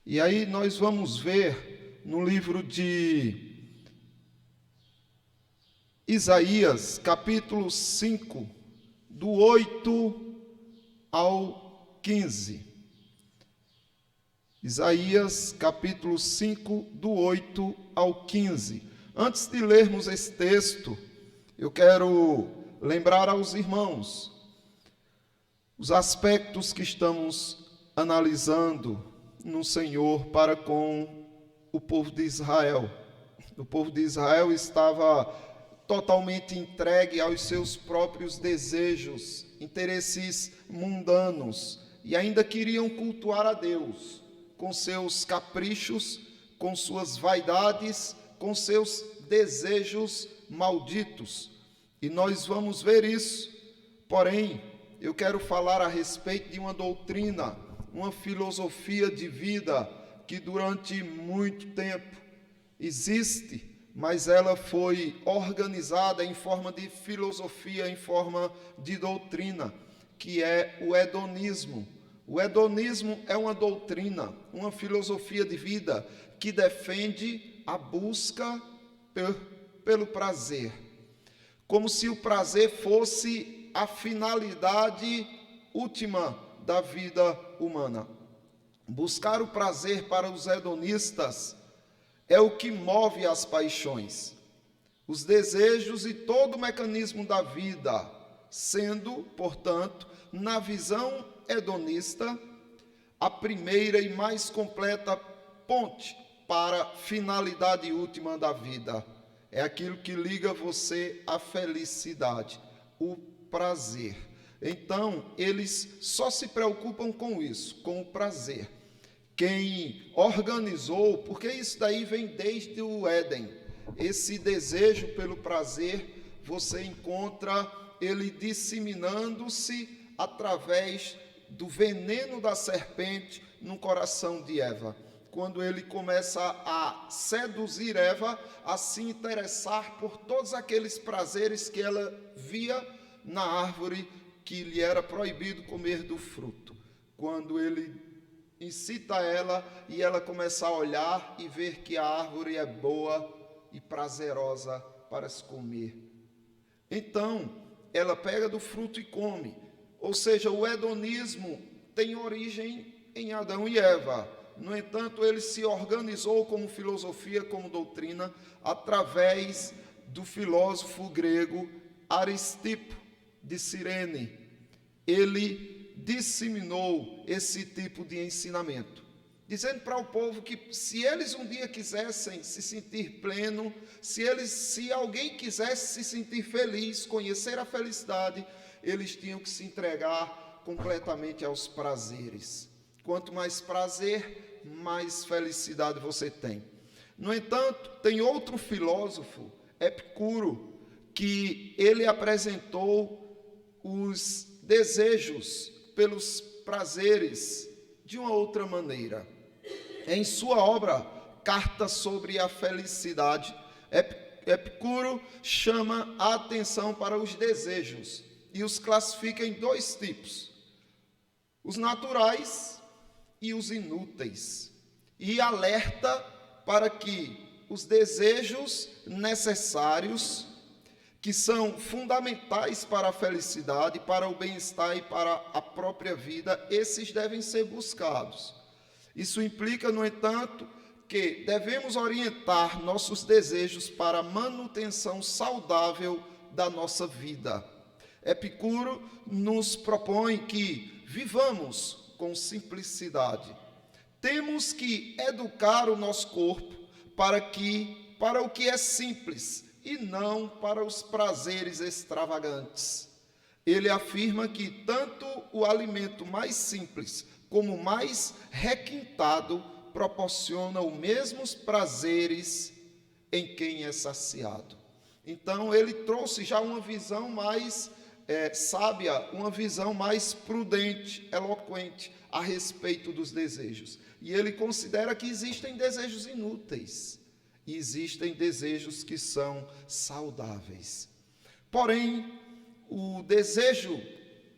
E aí nós vamos ver no livro de Isaías, capítulo 5, do 8 ao 15. Isaías, capítulo 5, do 8 ao 15. Antes de lermos esse texto, eu quero lembrar aos irmãos os aspectos que estamos analisando no Senhor para com o povo de Israel. O povo de Israel estava totalmente entregue aos seus próprios desejos, interesses mundanos, e ainda queriam cultuar a Deus com seus caprichos, com suas vaidades, com seus desejos malditos. E nós vamos ver isso. Porém, eu quero falar a respeito de uma doutrina, uma filosofia de vida que durante muito tempo existe, mas ela foi organizada em forma de filosofia, em forma de doutrina, que é o hedonismo. O hedonismo é uma doutrina, uma filosofia de vida que defende a busca pelo prazer, como se o prazer fosse a finalidade última da vida humana. Buscar o prazer para os hedonistas é o que move as paixões, os desejos e todo o mecanismo da vida, sendo, portanto, na visão hedonista, a primeira e mais completa ponte para a finalidade última da vida. É aquilo que liga você à felicidade, o prazer. Então, eles só se preocupam com isso, com o prazer. Quem organizou, porque isso daí vem desde o Éden, esse desejo pelo prazer, você encontra ele disseminando-se através do veneno da serpente no coração de Eva. Quando ele começa a seduzir Eva, a se interessar por todos aqueles prazeres que ela via na árvore que lhe era proibido comer do fruto. Quando ele incita ela e ela começa a olhar e ver que a árvore é boa e prazerosa para se comer. Então, ela pega do fruto e come. Ou seja, o hedonismo tem origem em Adão e Eva. No entanto, ele se organizou como filosofia, como doutrina, através do filósofo grego Aristipo de Cirene. Ele disseminou esse tipo de ensinamento, dizendo para o povo que se eles um dia quisessem se sentir pleno, se alguém quisesse se sentir feliz, conhecer a felicidade, eles tinham que se entregar completamente aos prazeres. Quanto mais prazer, mais felicidade você tem. No entanto, tem outro filósofo, Epicuro, que ele apresentou os desejos pelos prazeres de uma outra maneira. Em sua obra, Carta sobre a Felicidade, Epicuro chama a atenção para os desejos e os classifica em dois tipos: os naturais e os inúteis, e alerta para que os desejos necessários, que são fundamentais para a felicidade, para o bem-estar e para a própria vida, esses devem ser buscados. Isso implica, no entanto, que devemos orientar nossos desejos para a manutenção saudável da nossa vida. Epicuro nos propõe que vivamos com simplicidade. Temos que educar o nosso corpo para o que é simples e não para os prazeres extravagantes. Ele afirma que tanto o alimento mais simples como o mais requintado proporciona os mesmos prazeres em quem é saciado. Então, ele trouxe já uma visão mais sábia, uma visão mais prudente, eloquente a respeito dos desejos. E ele considera que existem desejos inúteis e existem desejos que são saudáveis. Porém, o desejo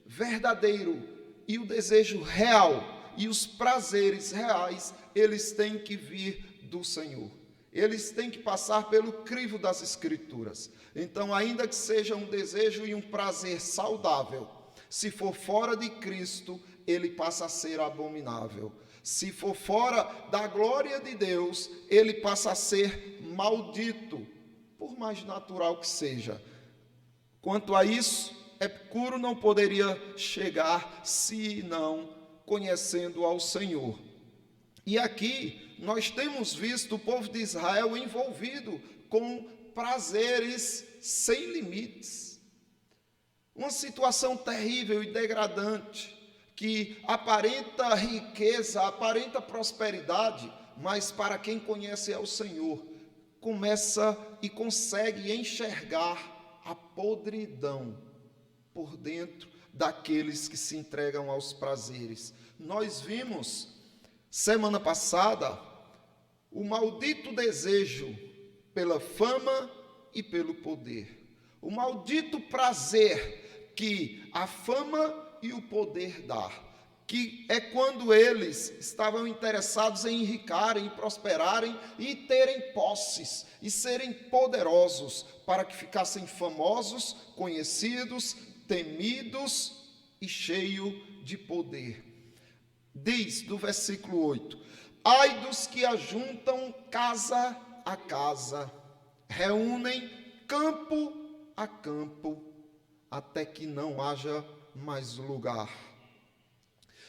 verdadeiro e o desejo real e os prazeres reais, eles têm que vir do Senhor. Eles têm que passar pelo crivo das Escrituras. Então, ainda que seja um desejo e um prazer saudável, se for fora de Cristo, ele passa a ser abominável. Se for fora da glória de Deus, ele passa a ser maldito, por mais natural que seja. Quanto a isso, Epicuro não poderia chegar se não conhecendo ao Senhor. E aqui nós temos visto o povo de Israel envolvido com prazeres sem limites. Uma situação terrível e degradante, que aparenta riqueza, aparenta prosperidade, mas para quem conhece ao Senhor, começa e consegue enxergar a podridão por dentro daqueles que se entregam aos prazeres. Nós vimos, semana passada, o maldito desejo pela fama e pelo poder. O maldito prazer que a fama e o poder dá, que é quando eles estavam interessados em enriquecerem, em prosperarem e terem posses e serem poderosos, para que ficassem famosos, conhecidos, temidos e cheios de poder. Diz do versículo 8: ai dos que ajuntam casa a casa, reúnem campo a campo, até que não haja mais lugar,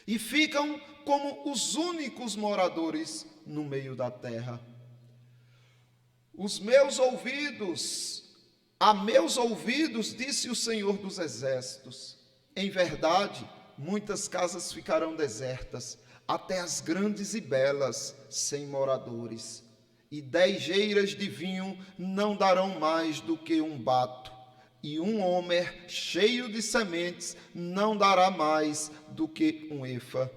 e ficam como os únicos moradores no meio da terra. A meus ouvidos, disse o Senhor dos Exércitos, em verdade, muitas casas ficarão desertas, até as grandes e belas, sem moradores, e 10 geiras de vinho não darão mais do que um bato, e um homer cheio de sementes não dará mais do que um efa.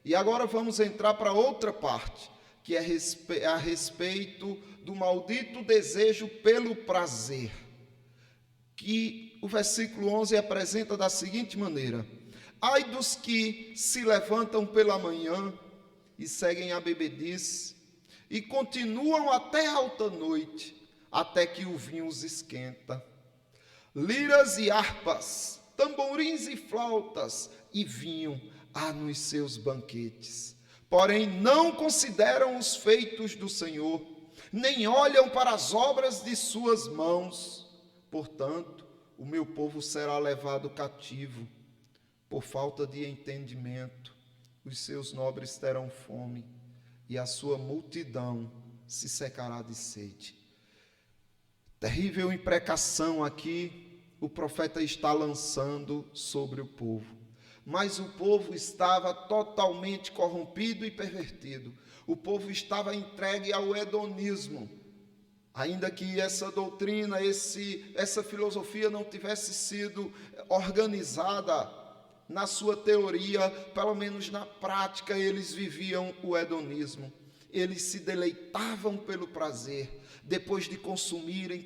E agora vamos entrar para outra parte, que é a respeito do maldito desejo pelo prazer, que o versículo 11 apresenta da seguinte maneira: ai dos que se levantam pela manhã e seguem a bebedice, e continuam até alta noite, até que o vinho os esquenta. Liras e harpas, tamborins e flautas, e vinho há nos seus banquetes. Porém, não consideram os feitos do Senhor, nem olham para as obras de suas mãos. Portanto, o meu povo será levado cativo, por falta de entendimento. Os seus nobres terão fome, e a sua multidão se secará de sede. Terrível imprecação aqui o profeta está lançando sobre o povo. Mas o povo estava totalmente corrompido e pervertido. O povo estava entregue ao hedonismo. Ainda que essa doutrina, essa filosofia não tivesse sido organizada na sua teoria, pelo menos na prática, eles viviam o hedonismo. Eles se deleitavam pelo prazer. Depois de consumirem,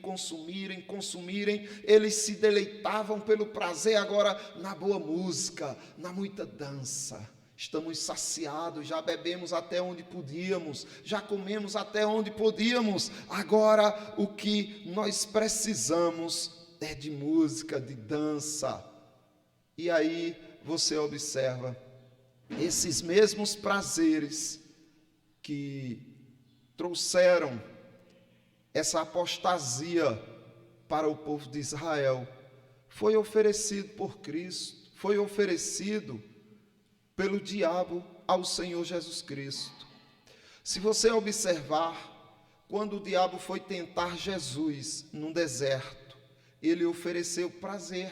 eles se deleitavam pelo prazer agora na boa música, na muita dança. Estamos saciados, já bebemos até onde podíamos, já comemos até onde podíamos. Agora o que nós precisamos é de música, de dança. E aí você observa esses mesmos prazeres que trouxeram essa apostasia para o povo de Israel, foi oferecido por Cristo, foi oferecido pelo diabo ao Senhor Jesus Cristo. Se você observar, quando o diabo foi tentar Jesus no deserto, ele ofereceu prazer.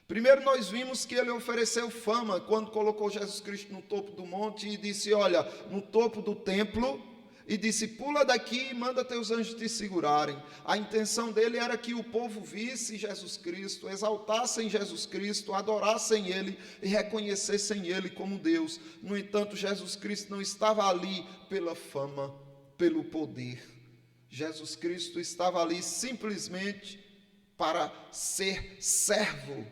Primeiro nós vimos que ele ofereceu fama, quando colocou Jesus Cristo no topo do monte e disse, olha, no topo do templo, e disse, pula daqui e manda teus anjos te segurarem. A intenção dele era que o povo visse Jesus Cristo, exaltassem Jesus Cristo, adorassem ele e reconhecessem ele como Deus. No entanto, Jesus Cristo não estava ali pela fama, pelo poder. Jesus Cristo estava ali simplesmente para ser servo,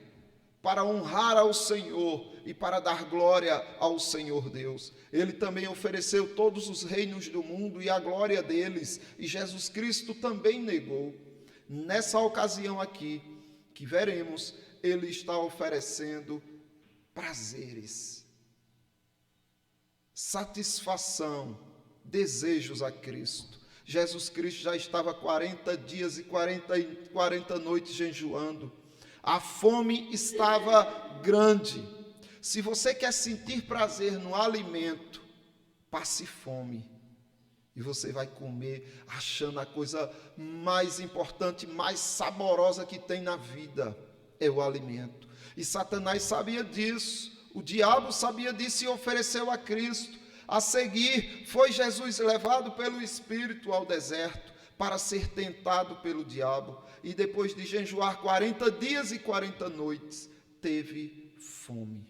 para honrar ao Senhor e para dar glória ao Senhor Deus. Ele também ofereceu todos os reinos do mundo e a glória deles, e Jesus Cristo também negou. Nessa ocasião aqui, que veremos, ele está oferecendo prazeres, satisfação, desejos a Cristo. Jesus Cristo já estava 40 dias e 40 noites jejuando. A fome estava grande. Se você quer sentir prazer no alimento, passe fome. E você vai comer achando a coisa mais importante, mais saborosa que tem na vida, é o alimento. E Satanás sabia disso, o diabo sabia disso e ofereceu a Cristo. A seguir, foi Jesus levado pelo Espírito ao deserto para ser tentado pelo diabo. E depois de jejuar 40 dias e 40 noites, teve fome.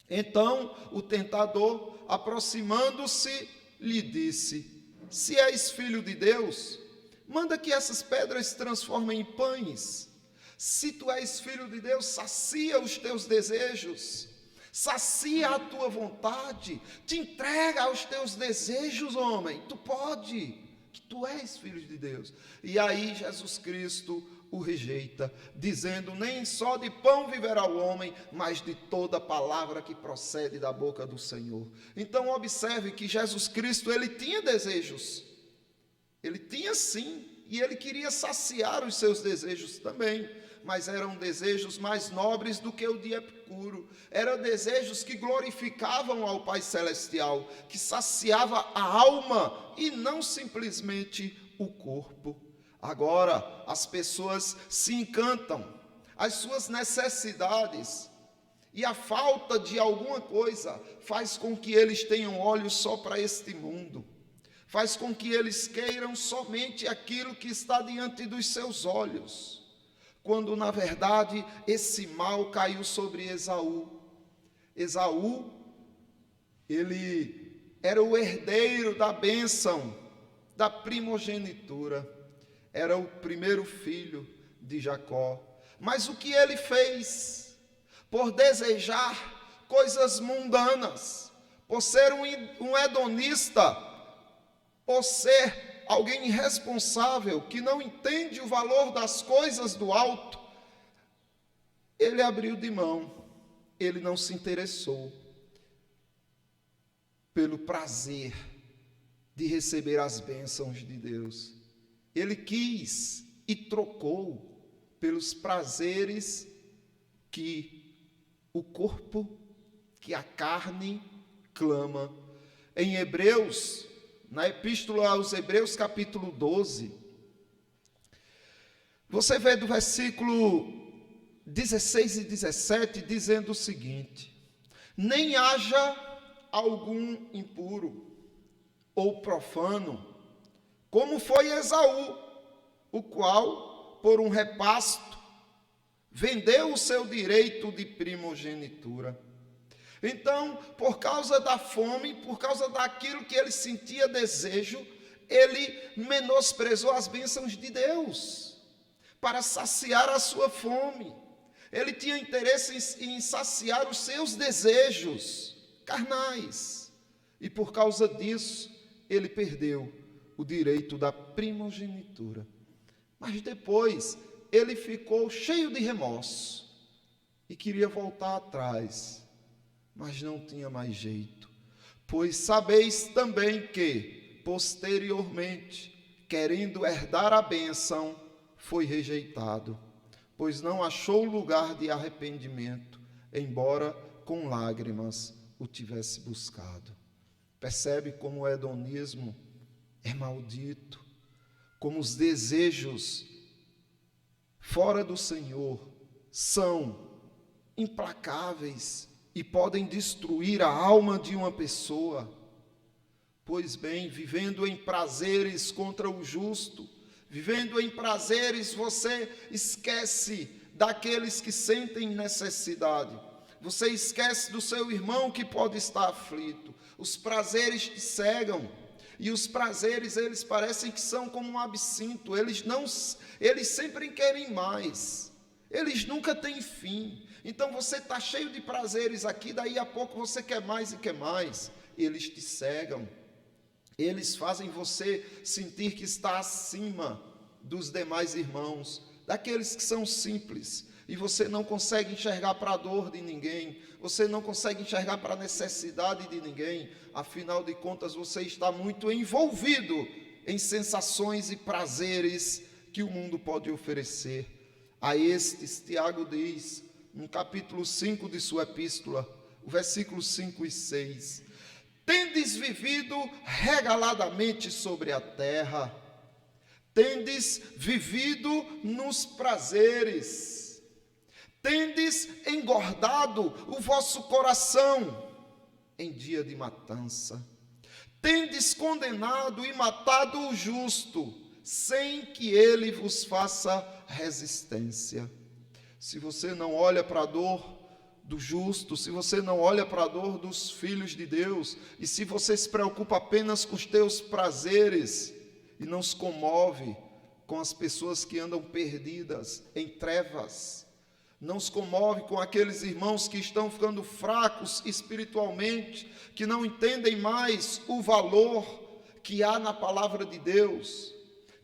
Então, o tentador, aproximando-se, lhe disse: se és filho de Deus, manda que essas pedras se transformem em pães. Se tu és filho de Deus, sacia os teus desejos, sacia a tua vontade, te entrega aos teus desejos, homem, tu pode, que tu és filho de Deus. E aí Jesus Cristo o rejeita, dizendo: nem só de pão viverá o homem, mas de toda palavra que procede da boca do Senhor. Então observe que Jesus Cristo, ele tinha desejos, ele tinha sim, e ele queria saciar os seus desejos também, mas eram desejos mais nobres do que o de Epicuro, eram desejos que glorificavam ao Pai Celestial, que saciava a alma e não simplesmente o corpo. Agora, as pessoas se encantam, as suas necessidades e a falta de alguma coisa faz com que eles tenham olhos só para este mundo, faz com que eles queiram somente aquilo que está diante dos seus olhos, quando na verdade esse mal caiu sobre Esaú. Esaú, ele era o herdeiro da bênção, da primogenitura, era o primeiro filho de Jacó. Mas o que ele fez? Por desejar coisas mundanas, por ser um hedonista, por ser alguém irresponsável, que não entende o valor das coisas do alto, ele abriu de mão, ele não se interessou pelo prazer de receber as bênçãos de Deus. Ele quis e trocou pelos prazeres que o corpo, que a carne clama. Em Hebreus, na Epístola aos Hebreus, capítulo 12, você vê do versículo 16 e 17, dizendo o seguinte: nem haja algum impuro ou profano, como foi Esaú, o qual, por um repasto, vendeu o seu direito de primogenitura. Então, por causa da fome, por causa daquilo que ele sentia desejo, ele menosprezou as bênçãos de Deus para saciar a sua fome. Ele tinha interesse em saciar os seus desejos carnais, e por causa disso, ele perdeu o direito da primogenitura. Mas depois, ele ficou cheio de remorso e queria voltar atrás, mas não tinha mais jeito. Pois sabeis também que, posteriormente, querendo herdar a bênção, foi rejeitado, pois não achou lugar de arrependimento, embora com lágrimas o tivesse buscado. Percebe como o hedonismo é maldito, como os desejos fora do Senhor são implacáveis e podem destruir a alma de uma pessoa. Pois bem, vivendo em prazeres contra o justo, vivendo em prazeres, você esquece daqueles que sentem necessidade. Você esquece do seu irmão que pode estar aflito. Os prazeres te cegam. E os prazeres, eles parecem que são como um absinto. Eles sempre querem mais. Eles nunca têm fim. Então você está cheio de prazeres aqui, daí a pouco você quer mais e quer mais. Eles te cegam, eles fazem você sentir que está acima dos demais irmãos, daqueles que são simples, e você não consegue enxergar para a dor de ninguém, você não consegue enxergar para a necessidade de ninguém, afinal de contas você está muito envolvido em sensações e prazeres que o mundo pode oferecer. A estes, Tiago diz, no capítulo 5 de sua epístola, o versículos 5 e 6, tendes vivido regaladamente sobre a terra, tendes vivido nos prazeres, tendes engordado o vosso coração em dia de matança, tendes condenado e matado o justo, sem que ele vos faça resistência. Se você não olha para a dor do justo, se você não olha para a dor dos filhos de Deus, e se você se preocupa apenas com os teus prazeres, e não se comove com as pessoas que andam perdidas em trevas, não se comove com aqueles irmãos que estão ficando fracos espiritualmente, que não entendem mais o valor que há na palavra de Deus,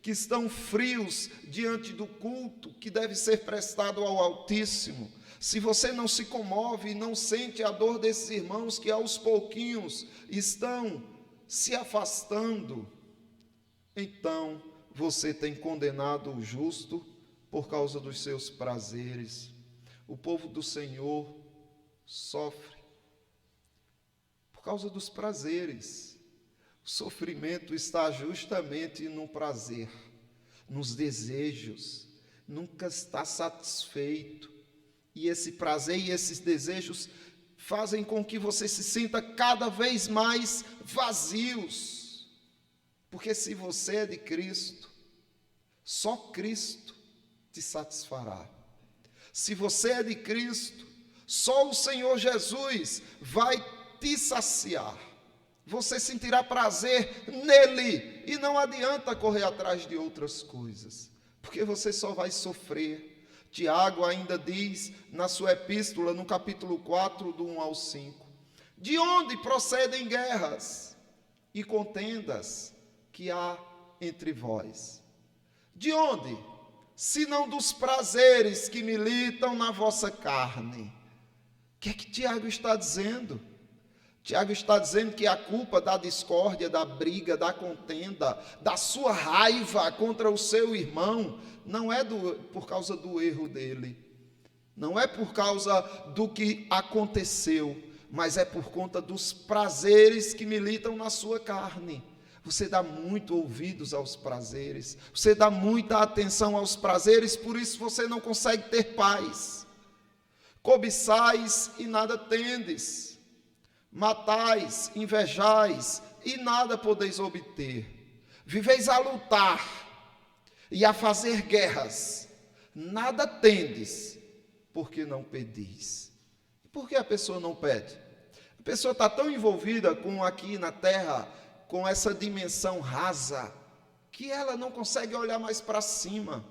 que estão frios diante do culto que deve ser prestado ao Altíssimo. Se você não se comove e não sente a dor desses irmãos que aos pouquinhos estão se afastando, então você tem condenado o justo por causa dos seus prazeres. O povo do Senhor sofre por causa dos prazeres. O sofrimento está justamente no prazer, nos desejos, nunca está satisfeito. E esse prazer e esses desejos fazem com que você se sinta cada vez mais vazios. Porque se você é de Cristo, só Cristo te satisfará. Se você é de Cristo, só o Senhor Jesus vai te saciar. Você sentirá prazer nele e não adianta correr atrás de outras coisas, porque você só vai sofrer. Tiago ainda diz na sua epístola, no capítulo 4, do 1 ao 5, de onde procedem guerras e contendas que há entre vós? De onde? Senão dos prazeres que militam na vossa carne. O que é que Tiago está dizendo? Tiago está dizendo que a culpa da discórdia, da briga, da contenda, da sua raiva contra o seu irmão, não é por causa do erro dele, não é por causa do que aconteceu, mas é por conta dos prazeres que militam na sua carne. Você dá muito ouvidos aos prazeres, você dá muita atenção aos prazeres, por isso você não consegue ter paz. Cobiçais e nada tendes, matais, invejais, e nada podeis obter. Viveis a lutar e a fazer guerras, nada tendes, porque não pedis. Por que a pessoa não pede? A pessoa está tão envolvida com aqui na terra, com essa dimensão rasa, que ela não consegue olhar mais para cima.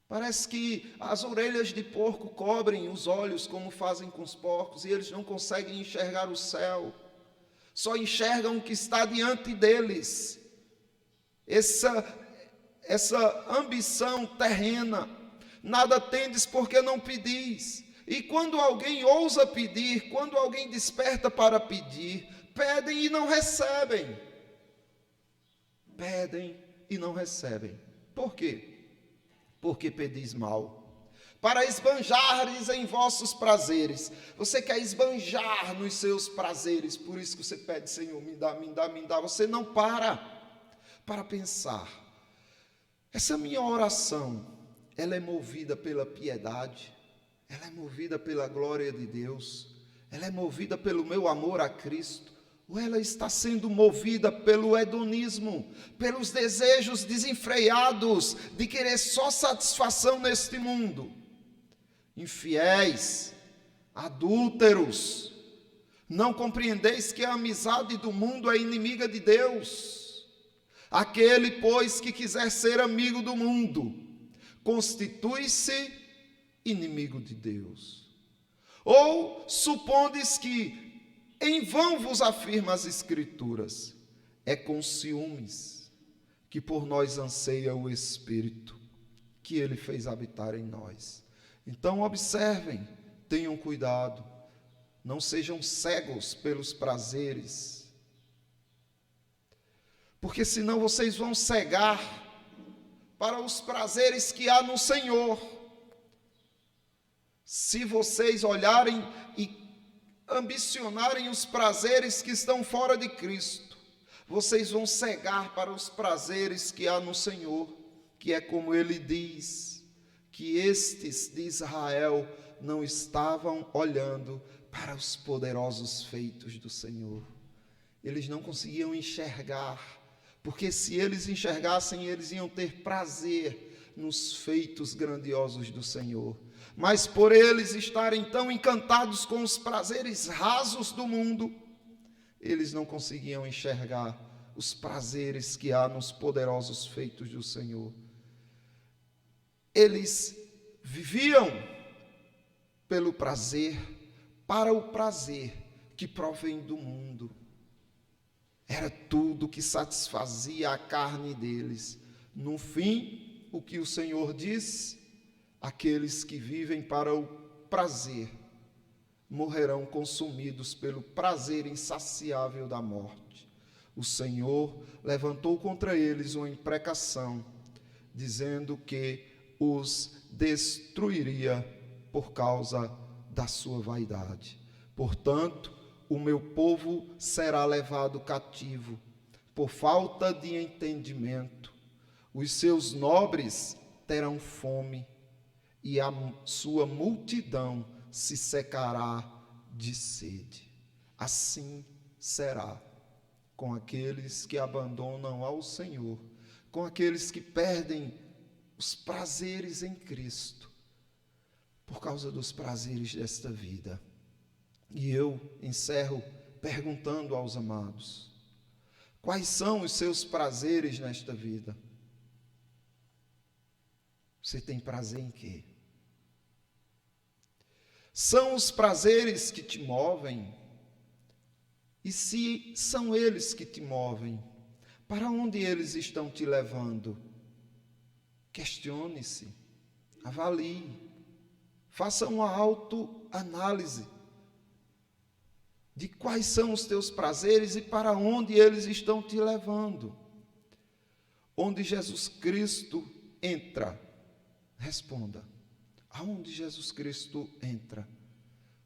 Parece que as orelhas de porco cobrem os olhos como fazem com os porcos, e eles não conseguem enxergar o céu, só enxergam o que está diante deles, essa ambição terrena. Nada tendes porque não pedis. E quando alguém ousa pedir, quando alguém desperta para pedir, pedem e não recebem. Pedem e não recebem. Por quê? Porque pedis mal, para esbanjares em vossos prazeres. Você quer esbanjar nos seus prazeres, por isso que você pede: Senhor, me dá, me dá, me dá. Você não para pensar. Essa minha oração, ela é movida pela piedade, ela é movida pela glória de Deus, ela é movida pelo meu amor a Cristo, ou ela está sendo movida pelo hedonismo, pelos desejos desenfreados de querer só satisfação neste mundo? Infiéis, adúlteros, não compreendeis que a amizade do mundo é inimiga de Deus? Aquele, pois, que quiser ser amigo do mundo, constitui-se inimigo de Deus? Ou supondes que em vão vos afirma as Escrituras? É com ciúmes que por nós anseia o Espírito, que ele fez habitar em nós. Então observem, tenham cuidado, não sejam cegos pelos prazeres, porque senão vocês vão cegar para os prazeres que há no Senhor. Se vocês olharem e ambicionarem os prazeres que estão fora de Cristo, vocês vão cegar para os prazeres que há no Senhor, que é como ele diz, que estes de Israel não estavam olhando para os poderosos feitos do Senhor. Eles não conseguiam enxergar, porque se eles enxergassem, eles iam ter prazer nos feitos grandiosos do Senhor. Mas por eles estarem tão encantados com os prazeres rasos do mundo, eles não conseguiam enxergar os prazeres que há nos poderosos feitos do Senhor. Eles viviam pelo prazer, para o prazer que provém do mundo. Era tudo que satisfazia a carne deles. No fim, o que o Senhor diz? Aqueles que vivem para o prazer morrerão consumidos pelo prazer insaciável da morte. O Senhor levantou contra eles uma imprecação, dizendo que os destruiria por causa da sua vaidade. Portanto, o meu povo será levado cativo por falta de entendimento. Os seus nobres terão fome e a sua multidão se secará de sede. Assim será com aqueles que abandonam ao Senhor, com aqueles que perdem os prazeres em Cristo, por causa dos prazeres desta vida. E eu encerro perguntando aos amados: quais são os seus prazeres nesta vida? Você tem prazer em quê? São os prazeres que te movem? E se são eles que te movem, para onde eles estão te levando? Questione-se, avalie, faça uma autoanálise de quais são os teus prazeres e para onde eles estão te levando. Onde Jesus Cristo entra, responda: aonde Jesus Cristo entra?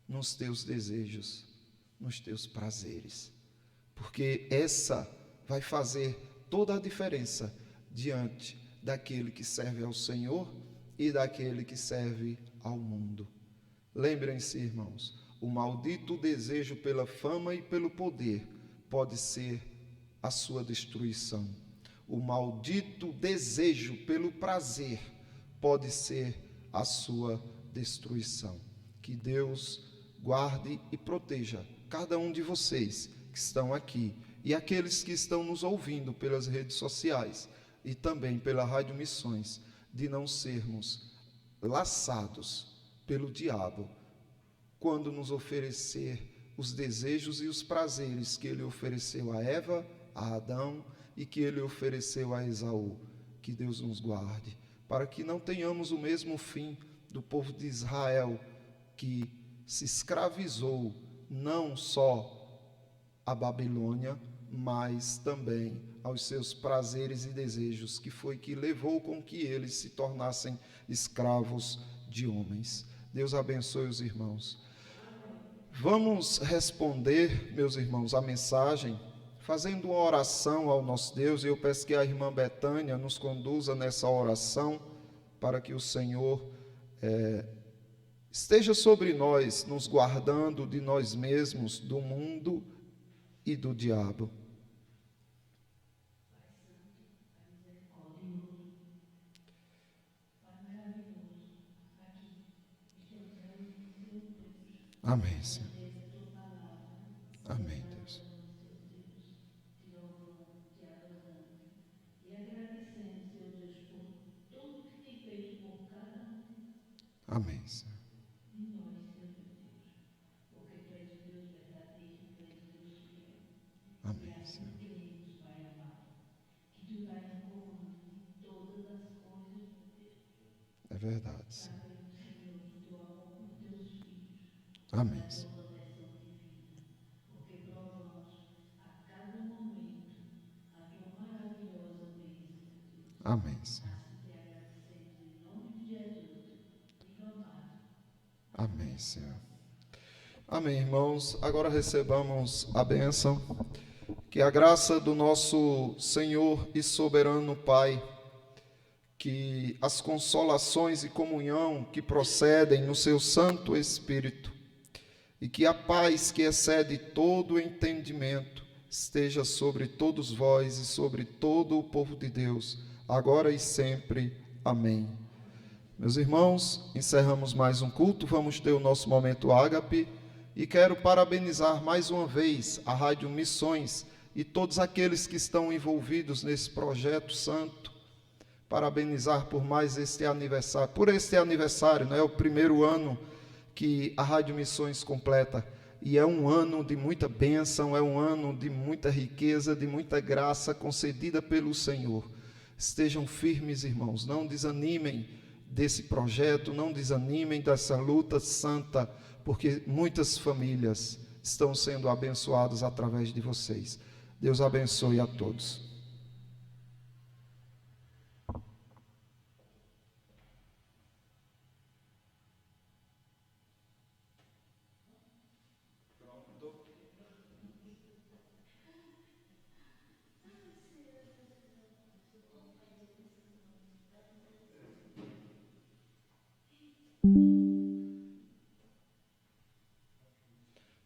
Nos teus desejos, nos teus prazeres, porque essa vai fazer toda a diferença diante daquele que serve ao Senhor e daquele que serve ao mundo. Lembrem-se, irmãos, o maldito desejo pela fama e pelo poder pode ser a sua destruição. O maldito desejo pelo prazer pode ser a sua destruição. Que Deus guarde e proteja cada um de vocês que estão aqui e aqueles que estão nos ouvindo pelas redes sociais e também pela Rádio Missões, de não sermos laçados pelo diabo quando nos oferecer os desejos e os prazeres que ele ofereceu a Eva, a Adão e que ele ofereceu a Esaú. Que Deus nos guarde, para que não tenhamos o mesmo fim do povo de Israel, que se escravizou não só à Babilônia, mas também aos seus prazeres e desejos, que foi que levou com que eles se tornassem escravos de homens. Deus abençoe os irmãos. Vamos responder, meus irmãos, a mensagem, fazendo uma oração ao nosso Deus, e eu peço que a irmã Betânia nos conduza nessa oração, para que o Senhor esteja sobre nós, nos guardando de nós mesmos, do mundo e do diabo. Amém, Senhor. Amém, Deus. Amém, Senhor. Amém, Senhor. É verdade, Senhor. Amém, Senhor. Amém, Senhor. Amém, Senhor. Amém, irmãos. Agora recebamos a bênção. Que a graça do nosso Senhor e soberano Pai, que as consolações e comunhão que procedem no seu Santo Espírito, e que a paz que excede todo o entendimento esteja sobre todos vós e sobre todo o povo de Deus, agora e sempre. Amém. Meus irmãos, encerramos mais um culto, vamos ter o nosso momento ágape, e quero parabenizar mais uma vez a Rádio Missões e todos aqueles que estão envolvidos nesse projeto santo, parabenizar por mais este aniversário, é o primeiro ano que a Rádio Missões completa, e é um ano de muita bênção, é um ano de muita riqueza, de muita graça concedida pelo Senhor. Estejam firmes, irmãos, não desanimem desse projeto, não desanimem dessa luta santa, porque muitas famílias estão sendo abençoadas através de vocês. Deus abençoe a todos.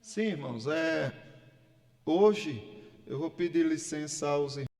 Sim, irmãos, hoje eu vou pedir licença aos irmãos.